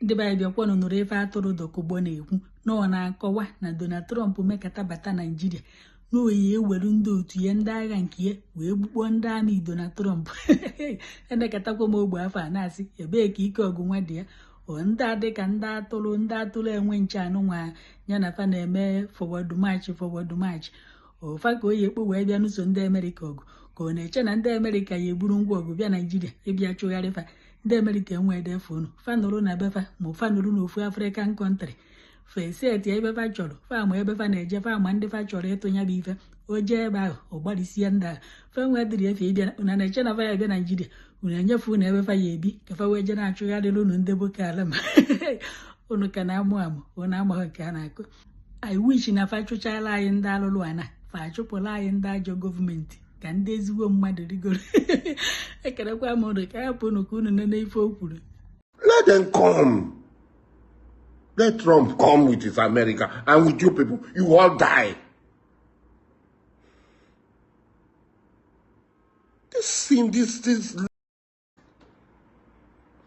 ndị be anyị bịakwanụ nụrụ ife atụrụ dokubo na-ekwu na ọ na-akọwa na Donald Trump mekata bata Naijiria na oyi ewere ndị otu ya ndị agha nke ya wee gbukpọ ndị amị Donald Trump enekatakwa m ogbe afọ a na-asị ebee ka ike ọgụ nwa dị ya ndị a dịka ndị atụrụ enwe nche anụ nwa ya na fa na-eme forward march ofa ka oyi ekpo wee bịa n'ụso ndị Amerịka ọgụ ka ọ na-eche na ndị Amerịka ya eburu ngwa ọgụ bịa Naijiria ịbịa chụgharị fa ndị Amerịka enwede fonu fanụrụ na befa ma fanụrụ n'ofu African country feset ya ebe fa chọrọ fama ebe fa na-eje fama ndị fa chọrọ ịtụnya bụ ife o jee ebe ahụ ọ gbalịsie ndị agha fa nwedịrị efe ịbịa na na-eche na fa ya bịa Naijiria unu enyefe unu ebe fa ya ebi ka fa wee je na-achụgharịrị unu ndị Boko Haram unu ka na-amụ unu amaghị nke a na-akụ I wish na fa chụchala anyị ndị alụlụ ana fa achụpụla anyị ndị ajọ gọọmenti ka ndị ezigbo mmadụ rigoro ekerekwa m ụnụ ka hapụ unu ka unu nene ife o kwuru. Let them come. Let Trump come with his America and with you people. You all die. This.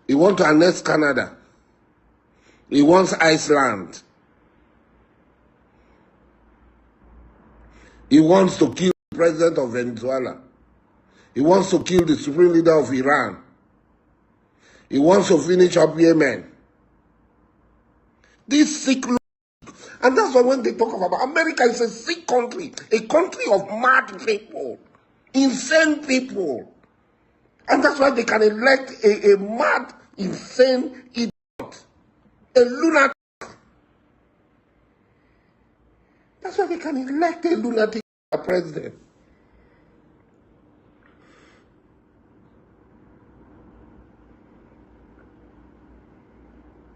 He wants to annex Canada. He wants Iceland. He wants to kill the president of Venezuela. He wants to kill the supreme leader of Iran. He wants to finish up Yemen. This sick, and that's why when they talk about America is a sick country, a country of mad people, insane people. And that's why they can elect a mad, insane idiot, a lunatic. That's why they can elect a lunatic president.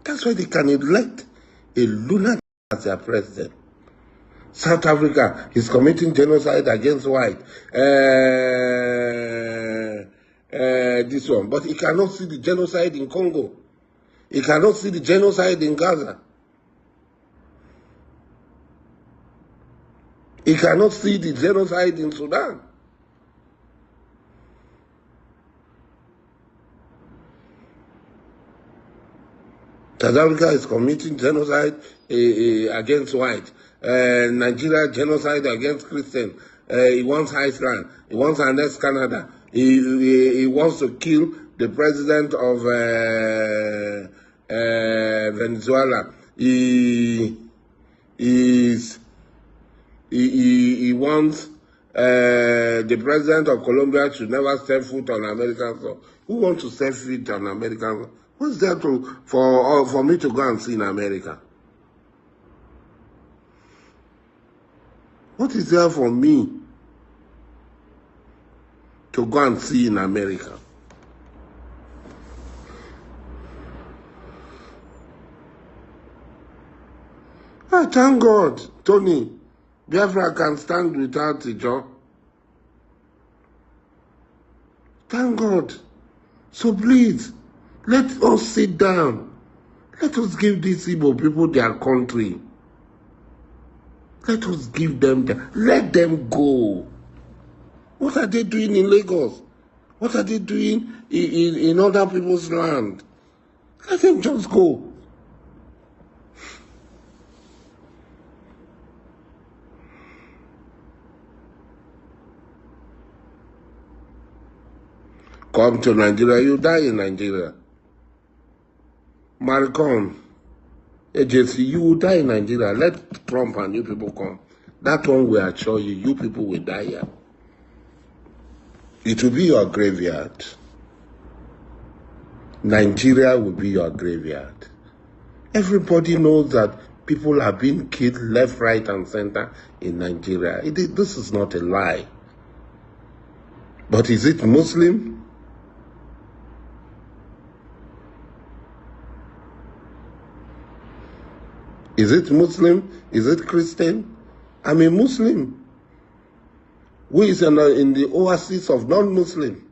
That's why they can elect a lunatic as their president. South Africa is committing genocide against white. This one. But he cannot see the genocide in Congo. He cannot see the genocide in Gaza. He cannot see the genocide in Sudan. South Africa is committing genocide against white. Nigeria genocide against Christian. He wants Iceland. He wants to annex Canada. He wants to kill the president of Venezuela. He wants the president of Colombia to never step foot on American soil. Who wants to step foot on American soil? What's there for me to go and see in America? What is there for me to go and see in America? I thank God, Tony, Biafran can stand without a job. Thank God. So please, let us sit down. Let us give these Igbo people their country. Let us give them let them go. What are they doing in Lagos? What are they doing in other people's land? Let them just go. Come to Nigeria, you die in Nigeria. Maricon, agency, you will die in Nigeria. Let Trump and you people come. That one will assure you, you people will die here. It will be your graveyard. Nigeria will be your graveyard. Everybody knows that people are being killed left, right, and center in Nigeria. This is not a lie. But is it Muslim? Is it Muslim? Is it Christian? I'm a Muslim. Who is in the oasis of non-Muslim?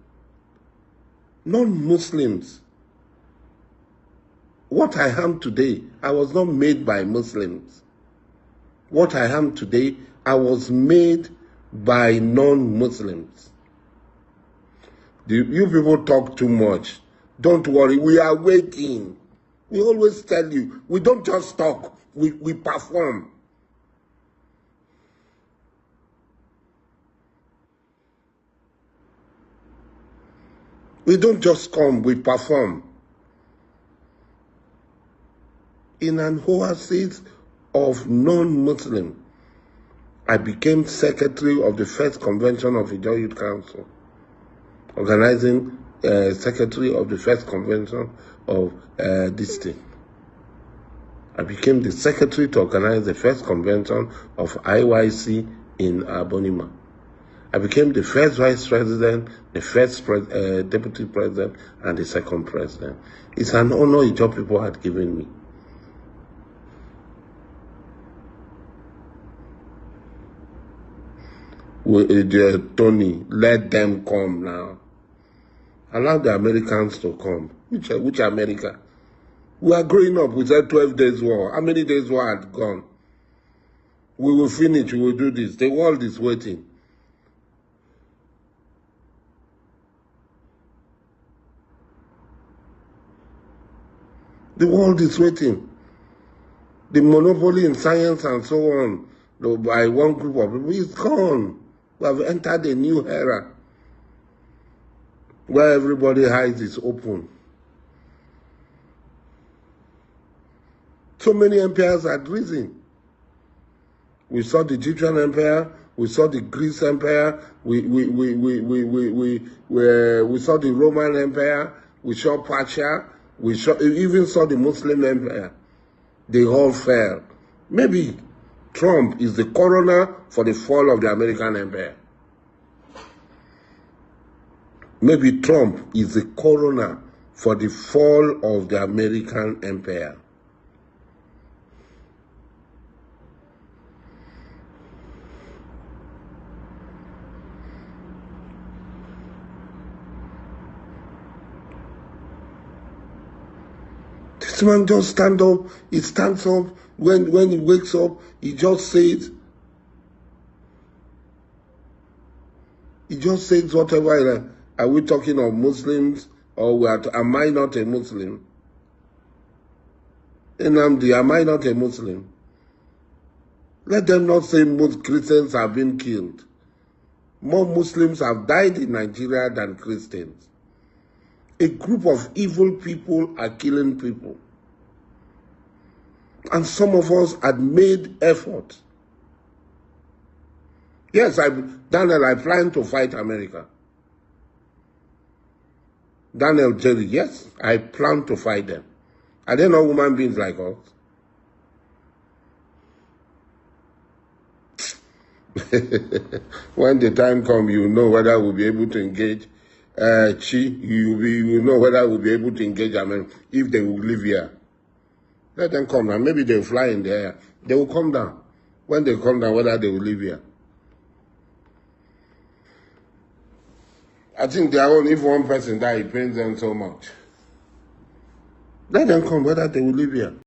Non-Muslims. What I am today, I was not made by Muslims. What I am today, I was made by non-Muslims. You people talk too much. Don't worry, we are waiting. We always tell you, we don't just talk, we perform. We don't just come, we perform. In an oasis of non-Muslim, I became secretary of the first convention of Ijaw Youth Council, organizing secretary of the first convention of this thing. I became the secretary to organize the first convention of IYC in Abonima. I became the first vice president, the first deputy president, and the second president. It's an honor Ijaw people had given me. Tony, let them come now. Allow the Americans to come. Which America? We are growing up. We said 12 days war. How many days war had gone? We will finish. We will do this. The world is waiting. The world is waiting. The monopoly in science and so on by one group of people is gone. We have entered a new era where everybody's eyes is open. So many empires had risen. We saw the Egyptian Empire, we saw the Greece Empire, we saw the Roman Empire, we saw Persia, we even saw the Muslim Empire. They all fell. Maybe Trump is the coroner for the fall of the American Empire. Maybe Trump is the coroner for the fall of the American Empire. This man just stands up, he stands up, when he wakes up, he just says whatever. Are we talking of Muslims or am I not a Muslim? Nnamdi, am I not a Muslim? Let them not say most Christians have been killed. More Muslims have died in Nigeria than Christians. A group of evil people are killing people. And some of us had made effort. Yes, Daniel, I plan to fight America. Daniel Jerry, yes, I plan to fight them. Are they not human beings like us? When the time comes, you know whether we'll be able to engage. You know whether we'll be able to engage them if they will live here. Let them come down. Maybe they'll fly in the air. They will come down. When they come down, whether they will live here. I think their own, if one person dies, it pains them so much. Let them come, whether they will live here.